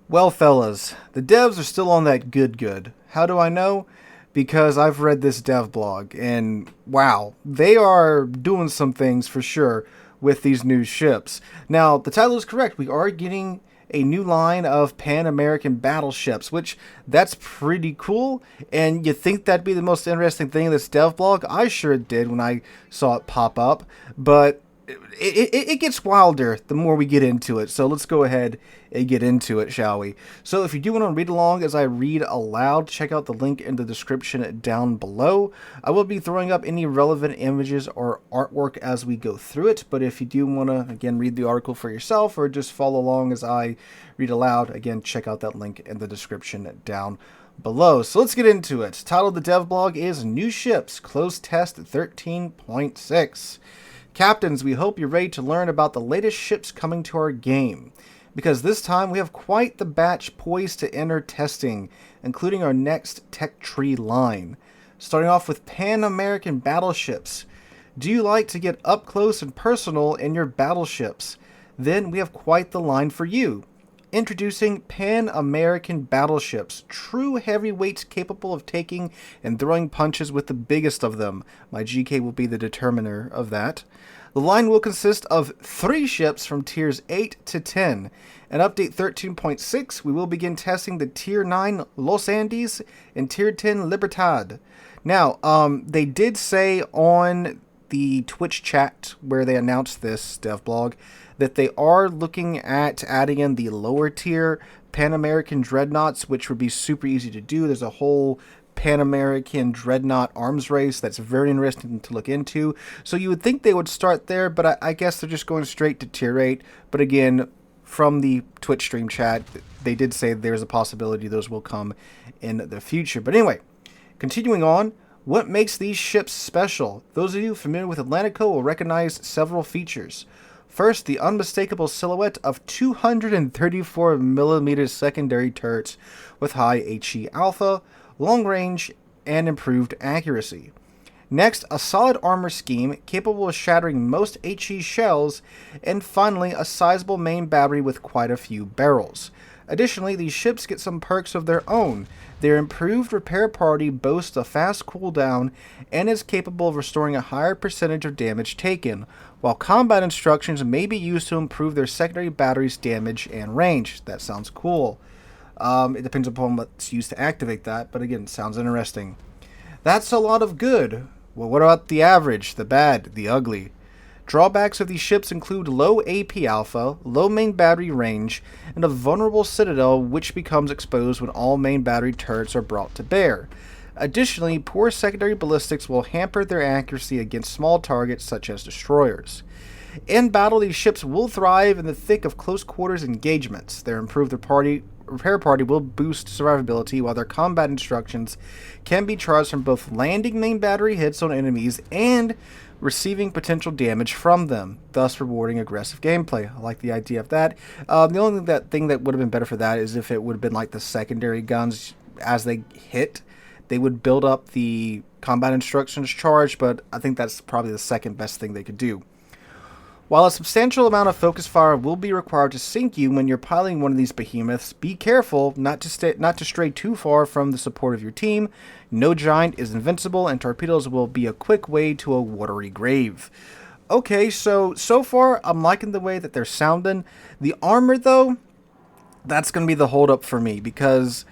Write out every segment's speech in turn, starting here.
Well, fellas, the devs are still on that good. How do I know? Because I've read this dev blog, and wow, they are doing some things for sure with these new ships. Now, the title is correct. We are getting a new line of Pan-American Battleships, which that's pretty cool. And you think that'd be the most interesting thing in this dev blog? I sure did when I saw it pop up, but it gets wilder the more we get into it. So let's go ahead and get into it, shall we? So if you do want to read along as I read aloud, check out the link in the description down below. I will be throwing up any relevant images or artwork as we go through it. But if you do want to, again, read the article for yourself or just follow along as I read aloud, again, check out that link in the description down below. So let's get into it. Title of the dev blog is New Ships, Closed Test 13.6. Captains, we hope you're ready to learn about the latest ships coming to our game, because this time we have quite the batch poised to enter testing, including our next tech tree line. Starting off with Pan-American Battleships. Do you like to get up close and personal in your battleships? Then we have quite the line for you. Introducing Pan-American Battleships, true heavyweights capable of taking and throwing punches with the biggest of them. My GK will be the determiner of that. The line will consist of 3 ships from tiers 8 to 10. In update 13.6, we will begin testing the tier 9 Los Andes and tier 10 Libertad. Now, they did say on the Twitch chat where they announced this devblog that they are looking at adding in the lower tier Pan-American Dreadnoughts, which would be super easy to do. There's a whole Pan-American Dreadnought arms race that's very interesting to look into. So you would think they would start there, but I guess they're just going straight to tier 8. But again, from the Twitch stream chat, they did say there's a possibility those will come in the future. But anyway, continuing on, what makes these ships special? Those of you familiar with Atlantico will recognize several features. First, the unmistakable silhouette of 234mm secondary turrets with high HE alpha, long range, and improved accuracy. Next, a solid armor scheme capable of shattering most HE shells, and finally, a sizable main battery with quite a few barrels. Additionally, these ships get some perks of their own. Their improved repair party boasts a fast cooldown and is capable of restoring a higher percentage of damage taken, while combat instructions may be used to improve their secondary battery's damage and range. That sounds cool. It depends upon what's used to activate that, but again, sounds interesting. That's a lot of good. Well, what about the average, the bad, the ugly? Drawbacks of these ships include low AP alpha, low main battery range, and a vulnerable citadel which becomes exposed when all main battery turrets are brought to bear. Additionally, poor secondary ballistics will hamper their accuracy against small targets such as destroyers. In battle, these ships will thrive in the thick of close quarters engagements. Their improved repair party will boost survivability, while their combat instructions can be charged from both landing main battery hits on enemies and receiving potential damage from them, thus rewarding aggressive gameplay. I like the idea of that. The only thing that would have been better for that is if it would have been like the secondary guns as they hit, they would build up the combat instructions charge, but I think that's probably the second best thing they could do. While a substantial amount of focus fire will be required to sink you when you're piloting one of these behemoths, be careful not to stray too far from the support of your team. No giant is invincible, and torpedoes will be a quick way to a watery grave. Okay, so far I'm liking the way that they're sounding. The armor, though, that's going to be the holdup for me, because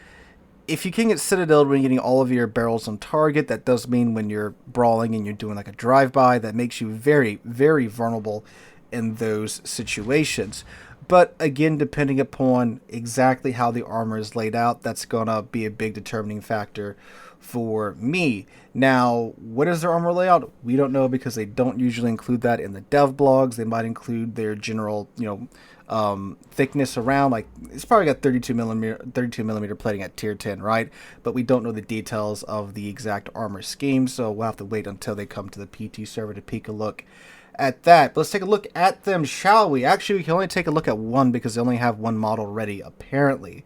if you can get citadel when you're getting all of your barrels on target, that does mean when you're brawling and you're doing like a drive-by, that makes you very, very vulnerable in those situations. But again, depending upon exactly how the armor is laid out, that's going to be a big determining factor for me. Now, what is their armor layout? We don't know, because they don't usually include that in the dev blogs. They might include their general, thickness around, like it's probably got 32 millimeter plating at tier 10, right? But we don't know the details of the exact armor scheme, so we'll have to wait until they come to the PT server to peek a look at that. But let's take a look at them, shall we? Actually, we can only take a look at one because they only have one model ready, apparently.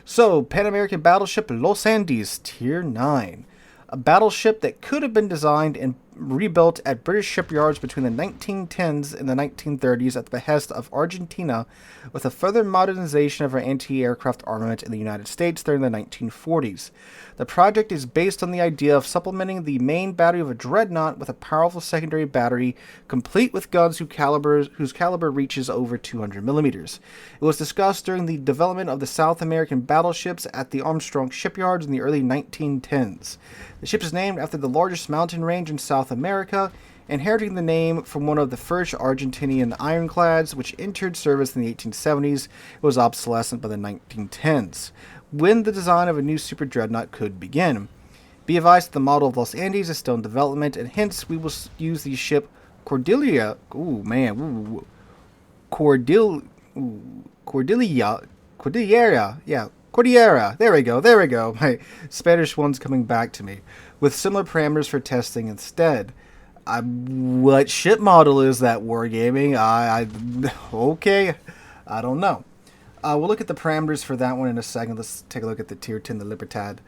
So, Pan-American Battleship Los Andes, tier 9. A battleship that could have been designed rebuilt at British shipyards between the 1910s and the 1930s at the behest of Argentina, with a further modernization of our anti-aircraft armament in the United States during the 1940s. The project is based on the idea of supplementing the main battery of a dreadnought with a powerful secondary battery, complete with guns whose caliber reaches over 200 millimeters. It was discussed during the development of the South American battleships at the Armstrong shipyards in the early 1910s. The ship is named after the largest mountain range in South America, inheriting the name from one of the first Argentinian ironclads, which entered service in the 1870s. It was obsolescent by the 1910s, when the design of a new super dreadnought could begin. Be advised that the model of Los Andes is still in development, and hence we will use the ship Cordillera. Cordillera. There we go. My Spanish one's coming back to me. With similar parameters for testing instead. What ship model is that, Wargaming? Okay, I don't know. We'll look at the parameters for that one in a second. Let's take a look at the Tier 10, the Libertad.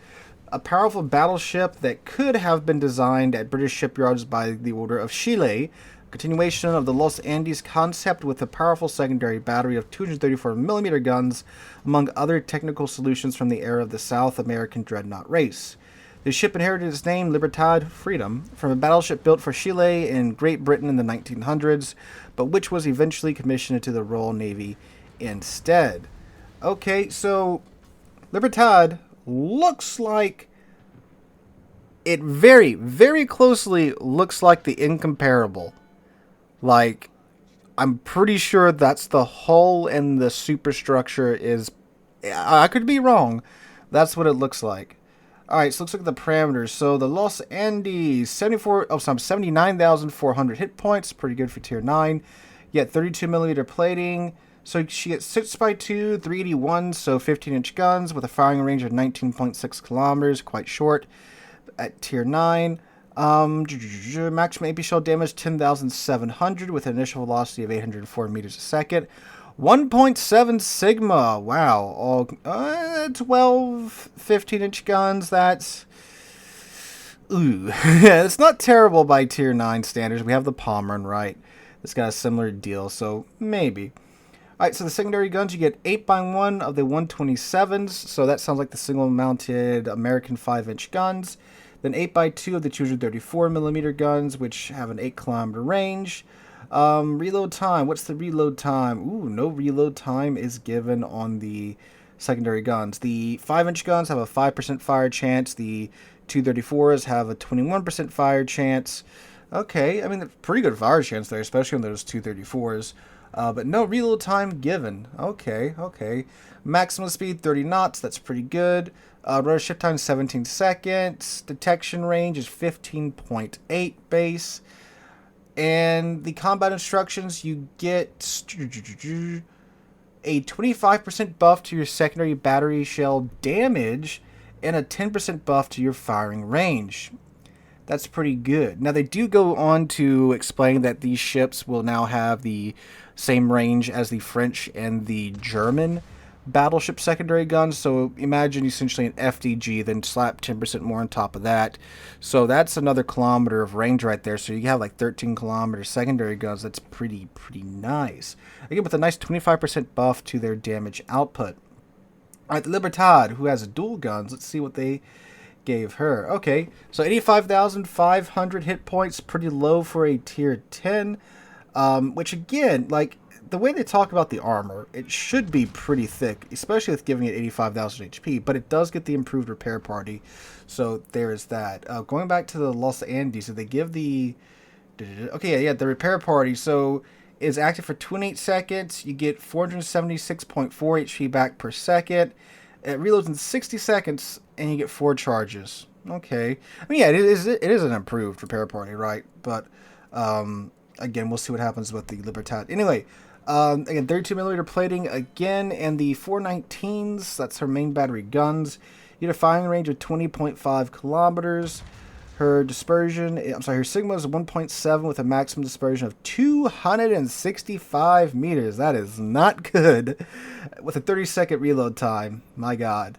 A powerful battleship that could have been designed at British shipyards by the order of Chile. Continuation of the Los Andes concept with a powerful secondary battery of 234mm guns, among other technical solutions from the era of the South American dreadnought race. The ship inherited its name, Libertad, Freedom, from a battleship built for Chile in Great Britain in the 1900s, but which was eventually commissioned into the Royal Navy instead. Okay, so Libertad looks like it very, very closely looks like the Incomparable. Like, I'm pretty sure that's the hull and the superstructure is... I could be wrong. That's what it looks like. Alright, so let's look at the parameters. So the Los Andes, 79,400 hit points. Pretty good for Tier 9. You get 32mm plating. So she gets 6x2, 381, so 15-inch guns with a firing range of 19.6 kilometers. Quite short at Tier 9. Maximum AP shell damage 10,700 with an initial velocity of 804 meters a second. 1.7 Sigma. Wow. 12, 15-inch guns. That's... Ooh. It's not terrible by Tier 9 standards. We have the Pommern, right? It's got a similar deal, so maybe. Alright, so the secondary guns, you get 8x1 of the 127s. So that sounds like the single-mounted American 5-inch guns. Then 8x2 of the 234mm guns, which have an 8-kilometer range. Reload time. What's the reload time? Ooh, no reload time is given on the secondary guns. The 5-inch guns have a 5% fire chance. The 234s have a 21% fire chance. Okay, I mean, pretty good fire chance there, especially on those 234s. But no reload time given. Okay. Maximum speed 30 knots. That's pretty good. Rotor ship time 17 seconds. Detection range is 15.8 base. And the combat instructions, you get a 25% buff to your secondary battery shell damage and a 10% buff to your firing range. That's pretty good. Now, they do go on to explain that these ships will now have the same range as the French and the German battleship secondary guns. So imagine essentially an FDG, then slap 10% more on top of that. So that's another kilometer of range right there. So you have like 13-kilometer secondary guns. That's pretty nice. Again, with a nice 25% buff to their damage output. All right, the Libertad, who has dual guns. Let's see what they gave her. Okay, so 85,500 hit points, pretty low for a Tier 10. Which again, like, the way they talk about the armor, it should be pretty thick, especially with giving it 85,000 HP, but it does get the improved repair party, so there's that. Going back to the Los Andes, so they give the... Okay, yeah, the repair party, so is active for 28 seconds, you get 476.4 HP back per second, it reloads in 60 seconds, and you get 4 charges. Okay. I mean, yeah, it is an improved repair party, right? But, again, we'll see what happens with the Libertad. Anyway, again, 32mm plating again, and the 419s, that's her main battery guns. You get a firing range of 20.5 kilometers. Her dispersion, her Sigma is 1.7 with a maximum dispersion of 265 meters. That is not good. With a 30-second reload time. My God.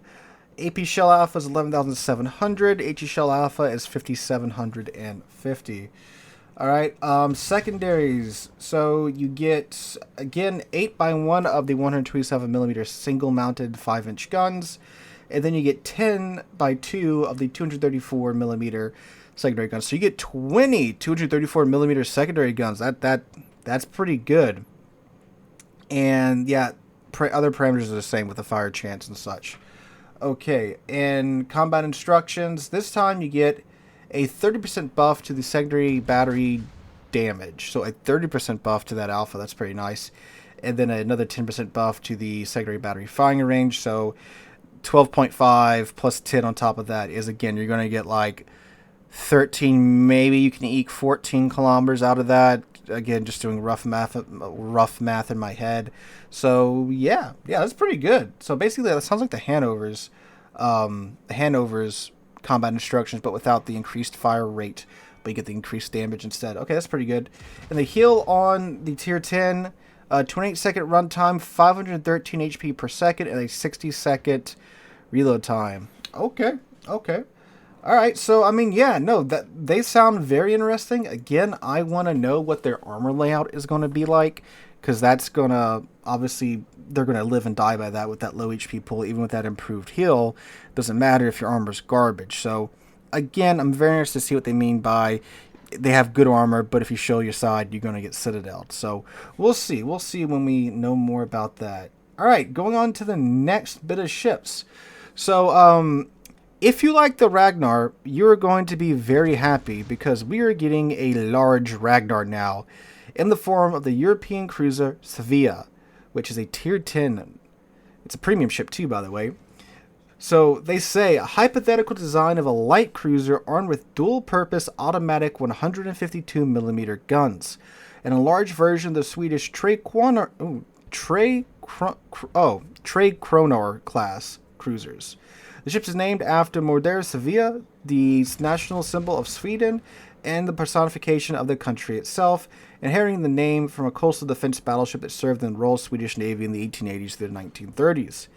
AP Shell Alpha is 11,700. HE Shell Alpha is 5,750. Alright, secondaries. So you get, again, 8x1 of the 127mm single-mounted 5-inch guns. And then you get 10x2 of the 234mm secondary guns. So you get 20 234mm secondary guns. That's pretty good. And yeah, other parameters are the same with the fire chance and such. Okay, and combat instructions. This time you get a 30% buff to the secondary battery damage. So a 30% buff to that alpha. That's pretty nice. And then another 10% buff to the secondary battery firing range. So 12.5 plus 10 on top of that is, again, you're going to get like 13, maybe you can eke 14 kilometers out of that. Again, just doing rough math in my head. So yeah, that's pretty good. So basically, that sounds like the Hanover's combat instructions, but without the increased fire rate, but you get the increased damage instead. Okay, that's pretty good. And the heal on the tier 10, 28-second runtime, 513 HP per second, and a 60-second reload time. Okay. All right, so I mean, yeah, no, that they sound very interesting. Again, I want to know what their armor layout is going to be like, because that's going to, obviously, they're going to live and die by that with that low HP pool, even with that improved heal. Doesn't matter if your armor's garbage. So, again, I'm very interested to see what they mean by they have good armor, but if you show your side, you're going to get citadeled. So, we'll see. We'll see when we know more about that. All right, going on to the next bit of ships. So, if you like the Ragnar, you're going to be very happy because we are getting a large Ragnar now in the form of the European cruiser Svea, which is a tier 10. It's a premium ship too, by the way. So they say a hypothetical design of a light cruiser armed with dual-purpose automatic 152mm guns, and a large version of the Swedish Tre Kronor class cruisers. The ship is named after Moder Svea, the national symbol of Sweden, and the personification of the country itself, inheriting the name from a coastal defense battleship that served in the Royal Swedish Navy in the 1880s through the 1930s.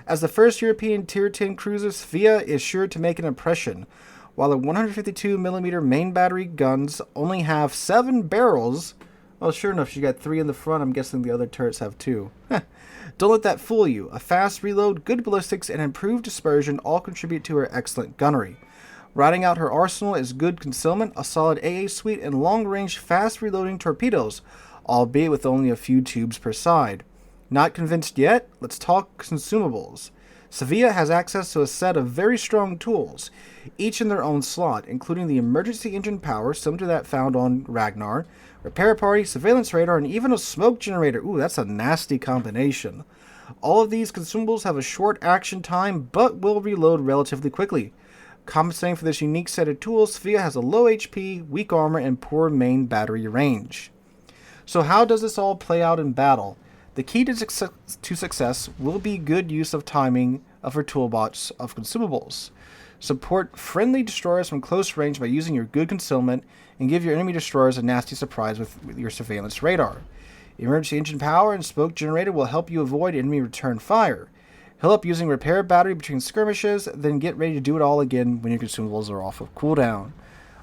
As the first European Tier 10 cruiser, Svea is sure to make an impression. While the 152mm main battery guns only have 7 barrels, well, sure enough, she got 3 in the front. I'm guessing the other turrets have 2. Don't let that fool you. A fast reload, good ballistics, and improved dispersion all contribute to her excellent gunnery. Rounding out her arsenal is good concealment, a solid AA suite, and long-range, fast-reloading torpedoes, albeit with only a few tubes per side. Not convinced yet? Let's talk consumables. Svea has access to a set of very strong tools, each in their own slot, including the emergency engine power, similar to that found on Ragnar, repair party, surveillance radar, and even a smoke generator. Ooh, that's a nasty combination. All of these consumables have a short action time, but will reload relatively quickly. Compensating for this unique set of tools, Svea has a low HP, weak armor, and poor main battery range. So how does this all play out in battle? The key to success will be good use of timing of her toolbox of consumables. Support friendly destroyers from close range by using your good concealment, and give your enemy destroyers a nasty surprise with your surveillance radar. Emergency engine power and smoke generator will help you avoid enemy return fire. Heal up using repair battery between skirmishes, then get ready to do it all again when your consumables are off of cooldown.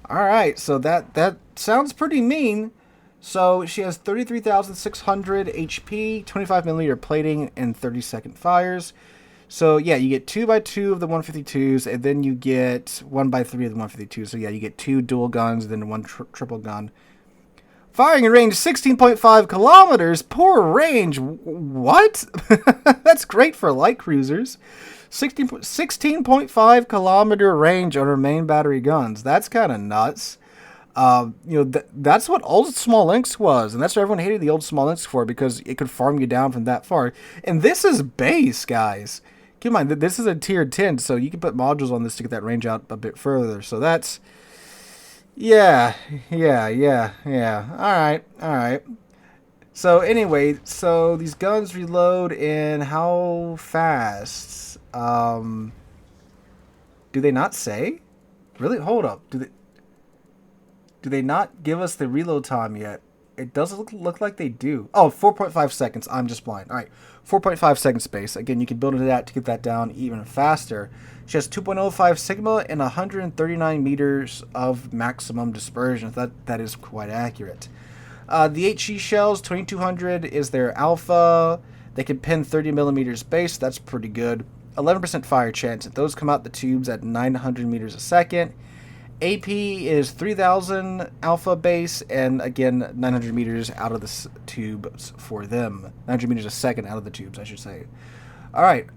Alright, so that sounds pretty mean. So she has 33,600 HP, 25mm plating, and 30-second fires. So yeah, you get 2x2 of the 152s, and then you get 1x3 of the 152s. So yeah, you get 2 dual guns, then 1 triple gun. Firing range 16.5 kilometers. Poor range. What? That's great for light cruisers. 16.5 kilometer range on her main battery guns. That's kind of nuts. That's what old Small Lynx was, and that's what everyone hated the old Small Lynx for, because it could farm you down from that far. And this is base, guys. Keep in mind that this is a tier 10, so you can put modules on this to get that range out a bit further. So that's, yeah. Alright. So anyway, so these guns reload in how fast? Do they not say? Really? Hold up. Do they not give us the reload time yet? It does look like they do. Oh, 4.5 seconds. I'm just blind. All right, 4.5 seconds space. Again, you can build into that to get that down even faster. She has 2.05 sigma and 139 meters of maximum dispersion. That is quite accurate. The HE shells, 2200 is their alpha. They can pin 30 millimeters base. That's pretty good. 11% fire chance. Those come out the tubes at 900 meters a second. AP is 3000 alpha base, and again 900 meters out of the tubes for them. 900 meters a second out of the tubes, I should say. All right,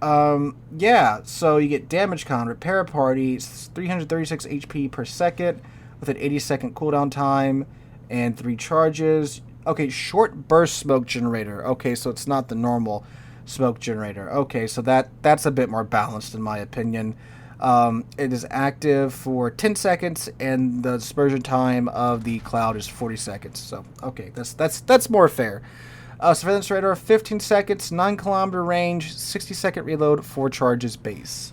yeah. So you get damage con, repair party, 336 HP per second with an 80-second cooldown time and 3 charges. Okay, short burst smoke generator. Okay, so it's not the normal smoke generator. Okay, so that's a bit more balanced in my opinion. It is active for 10 seconds, and the dispersion time of the cloud is 40 seconds. So, okay, that's more fair. Surveillance radar, 15 seconds, 9-kilometer range, 60-second reload, 4 charges base.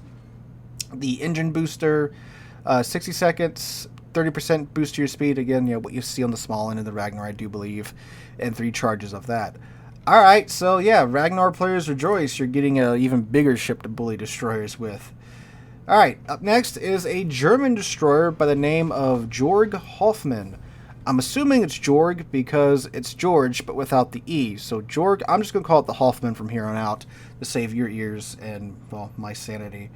The engine booster, 60 seconds, 30% boost to your speed. Again, you know, what you see on the small end of the Ragnar, I do believe, and 3 charges of that. All right, so yeah, Ragnar players rejoice. You're getting an even bigger ship to bully destroyers with. All right, up next is a German destroyer by the name of Georg Hoffman. I'm assuming it's Georg because it's George, but without the E. So Georg, I'm just going to call it the Hoffman from here on out to save your ears and, well, my sanity.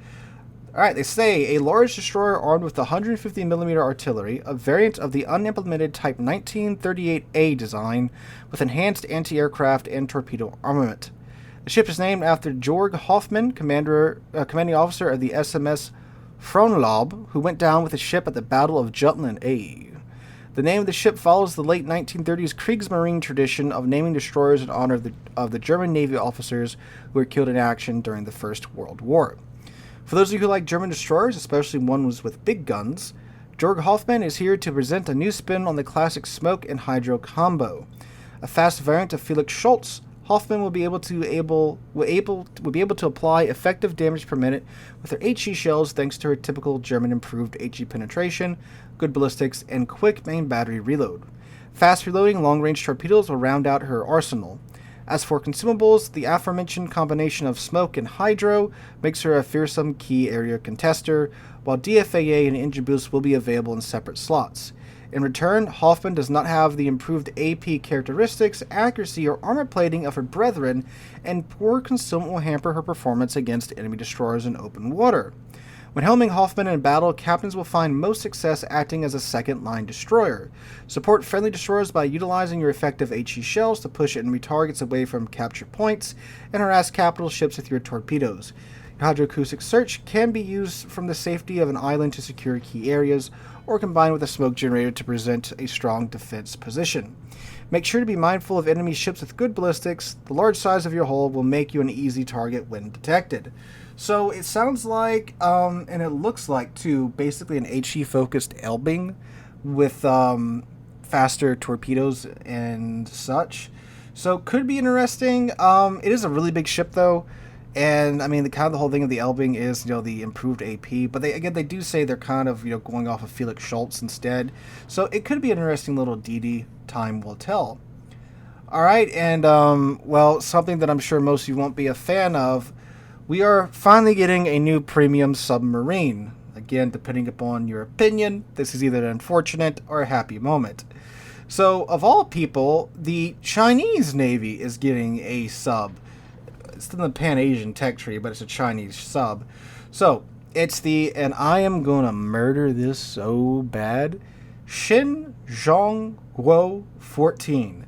All right, they say a large destroyer armed with 150mm artillery, a variant of the unimplemented Type 1938A design with enhanced anti-aircraft and torpedo armament. The ship is named after Georg Hoffman, commanding officer of the SMS Frauenlob, who went down with the ship at the Battle of Jutland A. The name of the ship follows the late 1930s Kriegsmarine tradition of naming destroyers in honor of the German Navy officers who were killed in action during the First World War. For those of you who like German destroyers, especially ones with big guns, Georg Hoffman is here to present a new spin on the classic smoke and hydro combo. A fast variant of Felix Schultz, Hoffman will be able to apply effective damage per minute with her HE shells thanks to her typical German improved HE penetration, good ballistics, and quick main battery reload. Fast reloading long-range torpedoes will round out her arsenal. As for consumables, the aforementioned combination of smoke and hydro makes her a fearsome key area contester, while DFAA and engine boost will be available in separate slots. In return, Hoffman does not have the improved AP characteristics, accuracy, or armor plating of her brethren, and poor concealment will hamper her performance against enemy destroyers in open water. When helming Hoffman in battle, captains will find most success acting as a second-line destroyer. Support friendly destroyers by utilizing your effective HE shells to push enemy targets away from capture points, and harass capital ships with your torpedoes. Your hydroacoustic search can be used from the safety of an island to secure key areas, or combined with a smoke generator to present a strong defense position. Make sure to be mindful of enemy ships with good ballistics. The large size of your hull will make you an easy target when detected. So it sounds like, and it looks like too, basically an HE-focused Elbing with faster torpedoes and such. So could be interesting. It is a really big ship though. And I mean, the whole thing of the Elbing is, you know, the improved AP, but they do say they're kind of, you know, going off of Felix Schultz instead. So it could be an interesting little DD. Time will tell. All right, and well, something that I'm sure most of you won't be a fan of, we are finally getting a new premium submarine. Again, depending upon your opinion, this is either an unfortunate or a happy moment. So, of all people, the Chinese Navy is getting a sub. It's in the Pan-Asian tech tree, but it's a Chinese sub. So, it's and I am gonna murder this so bad, Xin Zhong Guo 14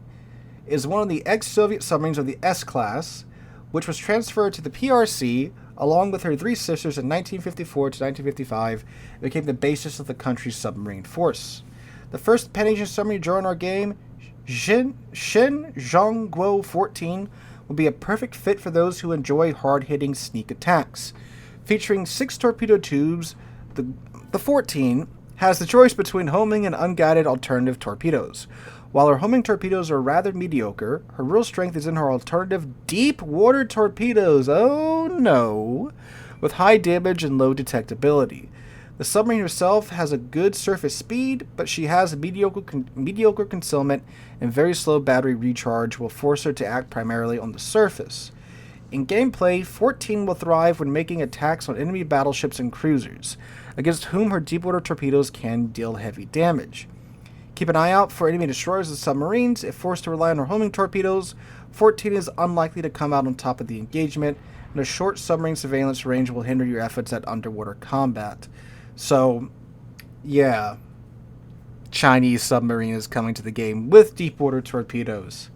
is one of the ex-Soviet submarines of the S-class, which was transferred to the PRC along with her 3 sisters in 1954 to 1955 and became the basis of the country's submarine force. The first Pan-Asian submarine to join our game, Xin Zhong Guo 14, will be a perfect fit for those who enjoy hard-hitting sneak attacks. Featuring 6 torpedo tubes, the 14 has the choice between homing and unguided alternative torpedoes. While her homing torpedoes are rather mediocre, her real strength is in her alternative deep water torpedoes. Oh no! With high damage and low detectability. The submarine herself has a good surface speed, but she has mediocre concealment and very slow battery recharge will force her to act primarily on the surface. In gameplay, 14 will thrive when making attacks on enemy battleships and cruisers, against whom her deepwater torpedoes can deal heavy damage. Keep an eye out for enemy destroyers and submarines. If forced to rely on her homing torpedoes, 14 is unlikely to come out on top of the engagement, and a short submarine surveillance range will hinder your efforts at underwater combat. So, yeah, Chinese submarine is coming to the game with deepwater torpedoes.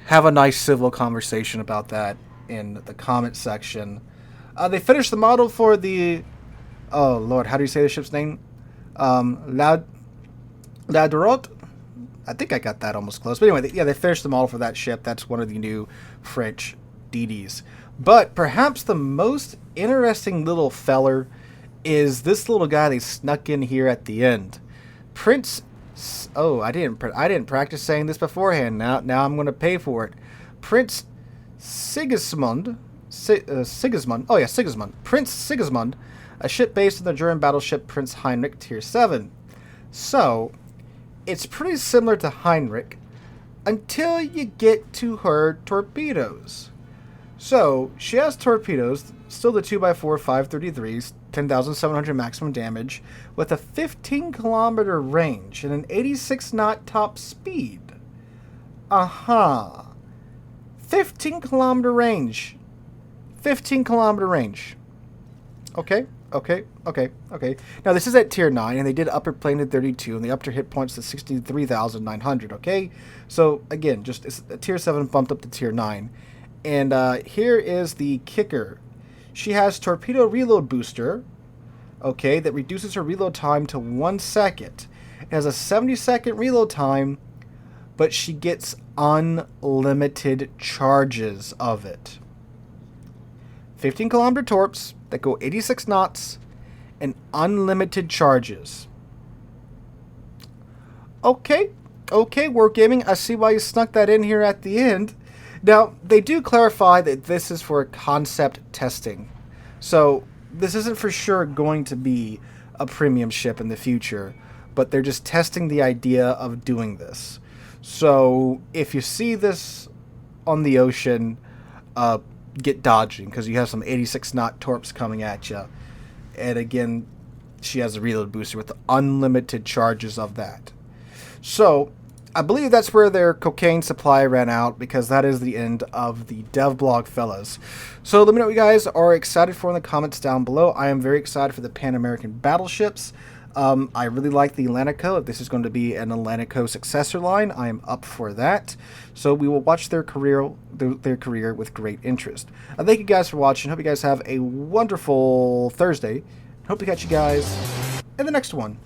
Have a nice civil conversation about that in the comment section. They finished the model for the... Oh, Lord, how do you say the ship's name? Ladrot? I think I got that almost close. But anyway, they finished the model for that ship. That's one of the new French DDs. But perhaps the most interesting little feller is this little guy they snuck in here at the end. Prinz... Oh, I didn't practice saying this beforehand. Now I'm going to pay for it. Prinz Sigismund. Sigismund. Oh yeah, Sigismund. Prinz Sigismund, a ship based on the German battleship Prinz Heinrich Tier 7. So, it's pretty similar to Heinrich until you get to her torpedoes. So, she has torpedoes, still the 2x4 533s, 10,700 maximum damage, with a 15-kilometer range and an 86-knot top speed. 15-kilometer range. 15-kilometer range. Okay. Now, this is at Tier 9, and they did upper plane to 32, and they upped her hit points to 63,900, okay? So, again, it's Tier 7 bumped up to Tier 9. And here is the kicker. She has torpedo reload booster, okay, that reduces her reload time to 1 second. It has a 70-second reload time, but she gets unlimited charges of it. 15-kilometer torps that go 86 knots and unlimited charges. Okay, Wargaming, I see why you snuck that in here at the end. Now, they do clarify that this is for concept testing. So, this isn't for sure going to be a premium ship in the future, but they're just testing the idea of doing this. So, if you see this on the ocean, get dodging, because you have some 86-knot torps coming at you. And again, she has a reload booster with unlimited charges of that. So, I believe that's where their cocaine supply ran out, because that is the end of the devblog, fellas. So let me know what you guys are excited for in the comments down below. I am very excited for the Pan-American Battleships. I really like the Atlantico. If this is going to be an Atlantico successor line, I am up for that. So we will watch their career with great interest. Thank you guys for watching. Hope you guys have a wonderful Thursday. Hope to catch you guys in the next one.